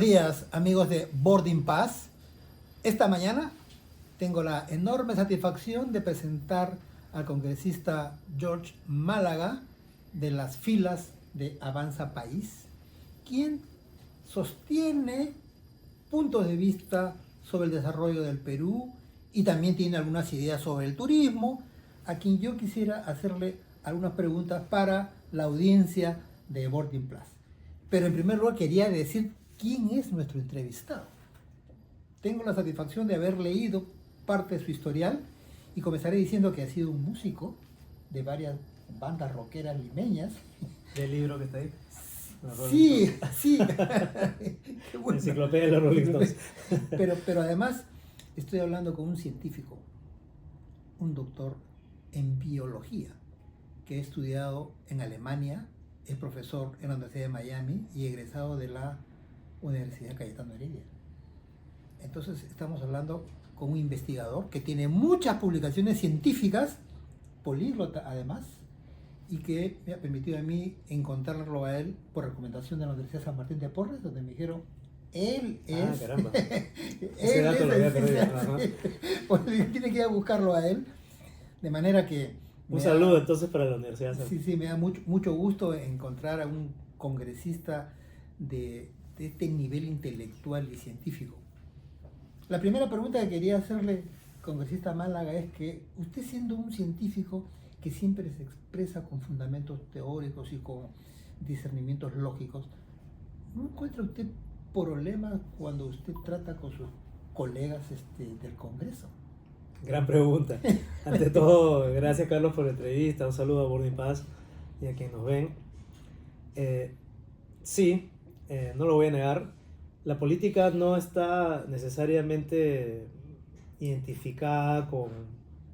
días, amigos de Boarding Pass. Esta mañana tengo la enorme satisfacción de presentar al congresista George Málaga de las filas de Avanza País, quien sostiene puntos de vista sobre el desarrollo del Perú y también tiene algunas ideas sobre el turismo, a quien yo quisiera hacerle algunas preguntas para la audiencia de Boarding Plus. Pero en primer lugar quería decir quién es nuestro entrevistado. Tengo la satisfacción de haber leído parte de su historial y comenzaré diciendo que ha sido un músico de varias bandas rockeras limeñas. ¿Del libro que está ahí? Sí, sí. Qué bueno. Enciclopedia de los Rolling Stones. Pero además estoy hablando con un científico, un doctor en biología, que ha estudiado en Alemania, es profesor en la Universidad de Miami y egresado de la Universidad Cayetano Heredia. Entonces estamos hablando con un investigador que tiene muchas publicaciones científicas, políglota además, y que me ha permitido a mí encontrarlo a él por recomendación de la Universidad San Martín de Porres, donde me dijeron, él es... Caramba. Ese dato lo había perdido. Pues tiene que ir a buscarlo a él, de manera que... Un saludo entonces para la Universidad. Sí, me da mucho gusto encontrar a un congresista de este nivel intelectual y científico. La primera pregunta que quería hacerle, congresista Málaga, es que usted, siendo un científico que siempre se expresa con fundamentos teóricos y con discernimientos lógicos, ¿no encuentra usted problemas cuando usted trata con sus colegas del Congreso? Gran pregunta. Ante todo, gracias Carlos por la entrevista, un saludo a Boarding Pass y a quienes nos ven. Sí, no lo voy a negar, la política no está necesariamente identificada con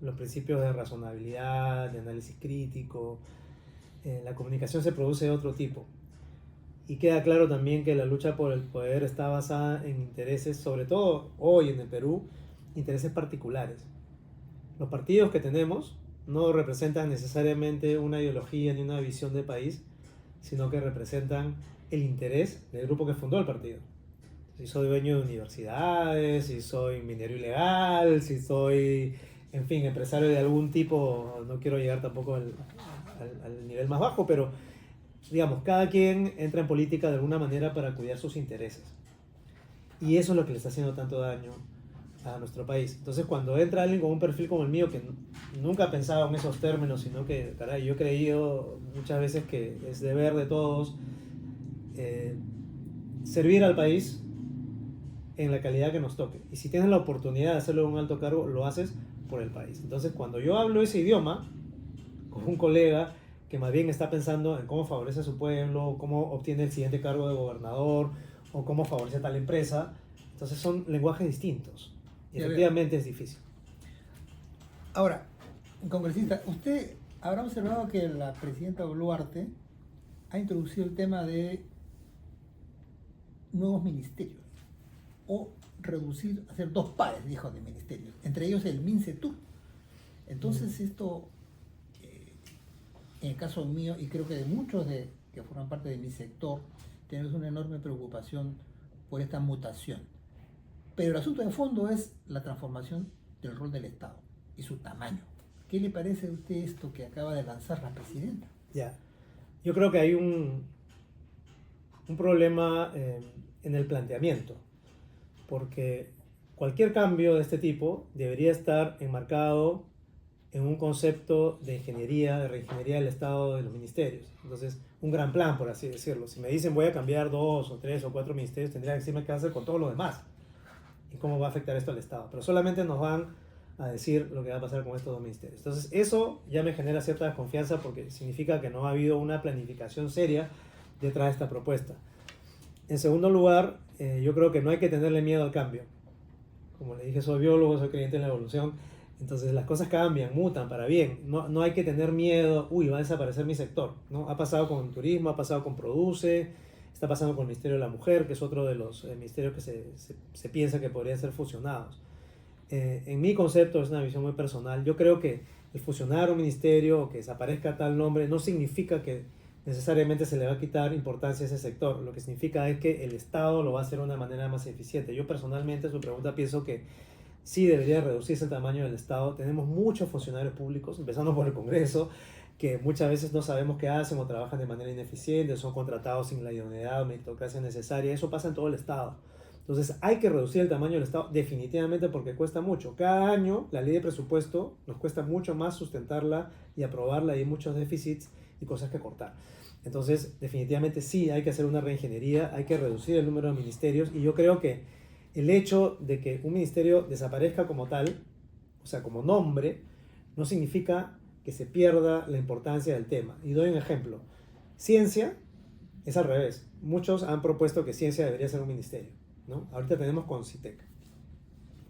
los principios de razonabilidad, de análisis crítico. La comunicación se produce de otro tipo. Y queda claro también que la lucha por el poder está basada en intereses, sobre todo hoy en el Perú, intereses particulares. Los partidos que tenemos no representan necesariamente una ideología ni una visión de país, sino que representan el interés del grupo que fundó el partido. Si soy dueño de universidades, si soy minero ilegal, si soy, en fin, empresario de algún tipo, no quiero llegar tampoco al nivel más bajo, pero digamos, cada quien entra en política de alguna manera para cuidar sus intereses. Y eso es lo que le está haciendo tanto daño a nuestro país. Entonces, cuando entra alguien con un perfil como el mío, que nunca ha pensado en esos términos, sino que, caray, yo he creído muchas veces que es deber de todos servir al país en la calidad que nos toque. Y si tienes la oportunidad de hacerlo en un alto cargo, lo haces por el país. Entonces, cuando yo hablo ese idioma con un colega que más bien está pensando en cómo favorece a su pueblo, cómo obtiene el siguiente cargo de gobernador, o cómo favorece a tal empresa, entonces son lenguajes distintos. Y efectivamente es difícil. Ahora, congresista, usted habrá observado que la presidenta Boluarte ha introducido el tema de nuevos ministerios, o reducir, hacer dos pares, dijo, de ministerios, entre ellos el MINCETUR. Entonces esto, en el caso mío, y creo que de muchos que forman parte de mi sector, tenemos una enorme preocupación por esta mutación. Pero el asunto de fondo es la transformación del rol del Estado y su tamaño. ¿Qué le parece a usted esto que acaba de lanzar la presidenta? Ya, yo creo que hay un problema en el planteamiento, porque cualquier cambio de este tipo debería estar enmarcado en un concepto de ingeniería, de reingeniería del Estado, de los ministerios. Entonces, un gran plan, por así decirlo. Si me dicen voy a cambiar 2 o 3 o 4 ministerios, tendría que decirme qué hacer con todos los demás y cómo va a afectar esto al Estado. Pero solamente nos van a decir lo que va a pasar con estos 2 ministerios. Entonces, eso ya me genera cierta desconfianza porque significa que no ha habido una planificación seria detrás de esta propuesta. En segundo lugar, yo creo que no hay que tenerle miedo al cambio. Como le dije, soy biólogo, soy creyente en la evolución. Entonces las cosas cambian, mutan para bien. No hay que tener miedo, va a desaparecer mi sector, ¿no? Ha pasado con el turismo, ha pasado con Produce, está pasando con el Ministerio de la Mujer, que es otro de los ministerios que se piensa que podrían ser fusionados. En mi concepto, es una visión muy personal, yo creo que el fusionar un ministerio o que desaparezca tal nombre no significa que necesariamente se le va a quitar importancia a ese sector. Lo que significa es que el Estado lo va a hacer de una manera más eficiente. Yo personalmente, su pregunta, pienso que sí debería reducirse el tamaño del Estado. Tenemos muchos funcionarios públicos, empezando por el Congreso, que muchas veces no sabemos qué hacen o trabajan de manera ineficiente, son contratados sin la idoneidad o meritocracia necesaria. Eso pasa en todo el Estado. Entonces hay que reducir el tamaño del Estado definitivamente porque cuesta mucho. Cada año la ley de presupuesto nos cuesta mucho más sustentarla y aprobarla, y hay muchos déficits y cosas que cortar. Entonces definitivamente sí hay que hacer una reingeniería, hay que reducir el número de ministerios, y yo creo que el hecho de que un ministerio desaparezca como tal, o sea, como nombre, no significa que se pierda la importancia del tema. Y doy un ejemplo. Ciencia es al revés. Muchos han propuesto que ciencia debería ser un ministerio, ¿no? Ahorita tenemos CONCITEC.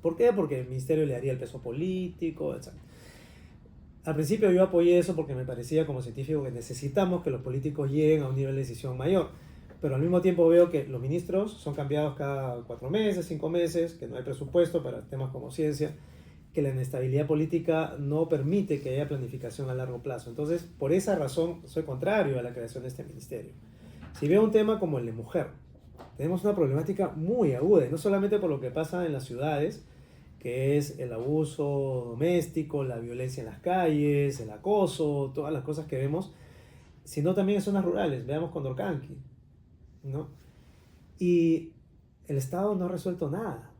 ¿Por qué? Porque el ministerio le haría el peso político, etc. Al principio yo apoyé eso porque me parecía como científico que necesitamos que los políticos lleguen a un nivel de decisión mayor. Pero al mismo tiempo veo que los ministros son cambiados cada 4 meses, 5 meses, que no hay presupuesto para temas como ciencia, que la inestabilidad política no permite que haya planificación a largo plazo. Entonces, por esa razón, soy contrario a la creación de este ministerio. Si veo un tema como el de mujer, tenemos una problemática muy aguda, y no solamente por lo que pasa en las ciudades, que es el abuso doméstico, la violencia en las calles, el acoso, todas las cosas que vemos, sino también en zonas rurales. Veamos Condorcanqui, ¿no? Y el Estado no ha resuelto nada.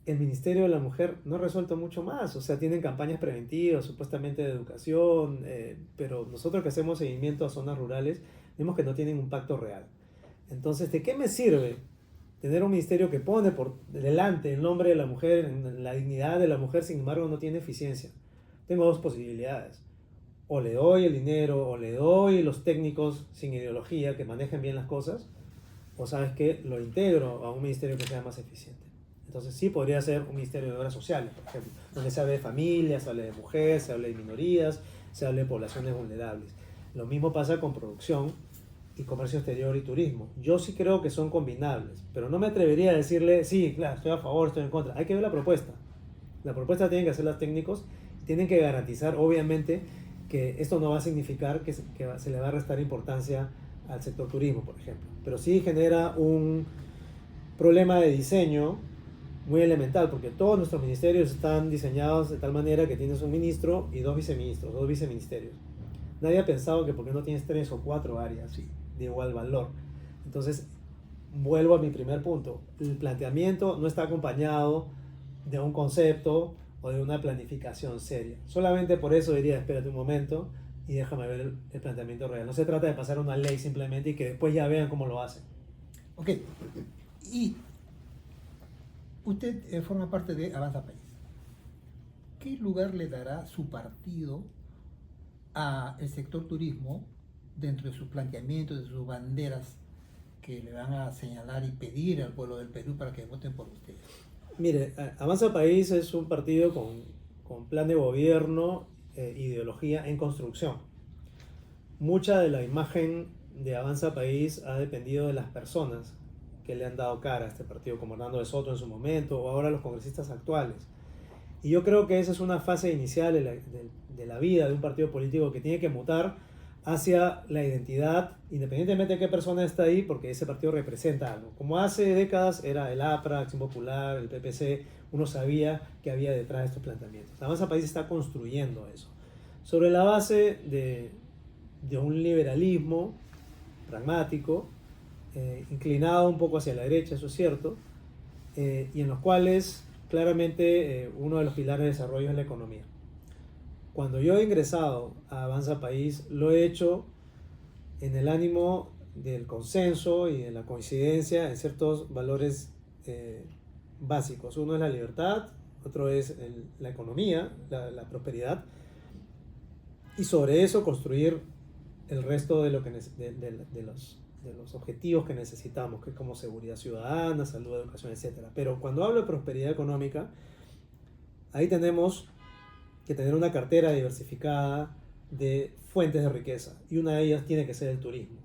El Ministerio de la Mujer no ha resuelto mucho más. O sea, tienen campañas preventivas, supuestamente de educación, pero nosotros que hacemos seguimiento a zonas rurales, vemos que no tienen un impacto real. Entonces, ¿de qué me sirve tener un ministerio que pone por delante el nombre de la mujer, la dignidad de la mujer, sin embargo no tiene eficiencia? Tengo dos posibilidades. O le doy el dinero, o le doy los técnicos sin ideología que manejen bien las cosas, o sabes que lo integro a un ministerio que sea más eficiente. Entonces sí podría ser un ministerio de obras sociales, por ejemplo, donde se hable de familias, se hable de mujeres, se hable de minorías, se hable de poblaciones vulnerables. Lo mismo pasa con producción y comercio exterior y turismo. Yo sí creo que son combinables, pero no me atrevería a decirle, sí, claro, estoy a favor, estoy en contra. Hay que ver la propuesta. La propuesta tienen que hacer los técnicos, tienen que garantizar, obviamente, que esto no va a significar que se le va a restar importancia al sector turismo, por ejemplo. Pero sí genera un problema de diseño muy elemental, porque todos nuestros ministerios están diseñados de tal manera que tienes un ministro y 2 viceministros, 2 viceministerios. Nadie ha pensado que por qué no tienes 3 o 4 áreas de igual valor. Entonces, vuelvo a mi primer punto. El planteamiento no está acompañado de un concepto o de una planificación seria. Solamente por eso diría, espérate un momento y déjame ver el planteamiento real. No se trata de pasar una ley simplemente y que después ya vean cómo lo hacen. Ok. Y usted forma parte de Avanza País. ¿Qué lugar le dará su partido al sector turismo dentro de sus planteamientos, de sus banderas que le van a señalar y pedir al pueblo del Perú para que voten por ustedes? Mire, Avanza País es un partido con plan de gobierno, ideología en construcción. Mucha de la imagen de Avanza País ha dependido de las personas que le han dado cara a este partido, como Hernando de Soto en su momento, o ahora los congresistas actuales. Y yo creo que esa es una fase inicial de la vida de un partido político que tiene que mutar hacia la identidad, independientemente de qué persona está ahí, porque ese partido representa algo. Como hace décadas era el APRA, Acción Popular, el PPC, uno sabía que había detrás de estos planteamientos. Avanza País está construyendo eso, sobre la base de un liberalismo pragmático, inclinado un poco hacia la derecha, eso es cierto, y en los cuales claramente uno de los pilares de desarrollo es la economía. Cuando yo he ingresado a Avanza País, lo he hecho en el ánimo del consenso y de la coincidencia en ciertos valores básicos. Uno es la libertad, otro es la economía, la prosperidad, y sobre eso construir el resto de los objetivos que necesitamos, que es como seguridad ciudadana, salud, educación, etc. Pero cuando hablo de prosperidad económica, ahí tenemos que tener una cartera diversificada de fuentes de riqueza, y una de ellas tiene que ser el turismo.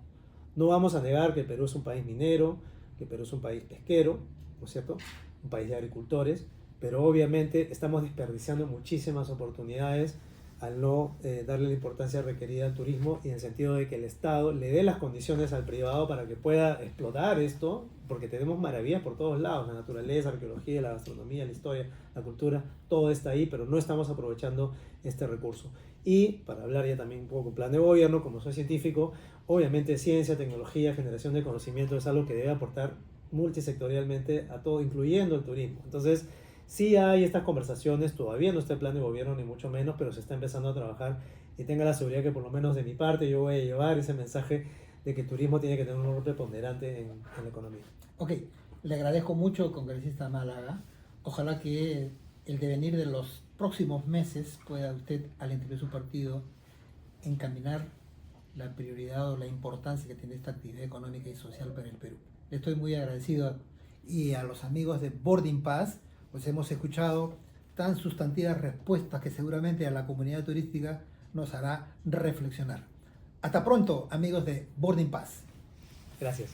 No vamos a negar que el Perú es un país minero, que el Perú es un país pesquero, ¿no es cierto? Un país de agricultores, pero obviamente estamos desperdiciando muchísimas oportunidades al no darle la importancia requerida al turismo, y en el sentido de que el Estado le dé las condiciones al privado para que pueda explotar esto, porque tenemos maravillas por todos lados, la naturaleza, la arqueología, la gastronomía, la historia, la cultura, todo está ahí, pero no estamos aprovechando este recurso. Y para hablar ya también un poco plan de gobierno, como soy científico, obviamente ciencia, tecnología, generación de conocimiento es algo que debe aportar multisectorialmente a todo, incluyendo el turismo. Entonces, sí hay estas conversaciones, todavía no está el plan de gobierno ni mucho menos, pero se está empezando a trabajar, y tenga la seguridad que por lo menos de mi parte yo voy a llevar ese mensaje de que el turismo tiene que tener un rol preponderante en la economía. Ok, le agradezco mucho, congresista Málaga. Ojalá que el devenir de los próximos meses pueda usted, al interior de su partido, encaminar la prioridad o la importancia que tiene esta actividad económica y social para el Perú. Le estoy muy agradecido, y a los amigos de Boarding Pass, pues hemos escuchado tan sustantivas respuestas que seguramente a la comunidad turística nos hará reflexionar. Hasta pronto, amigos de Boarding Pass. Gracias.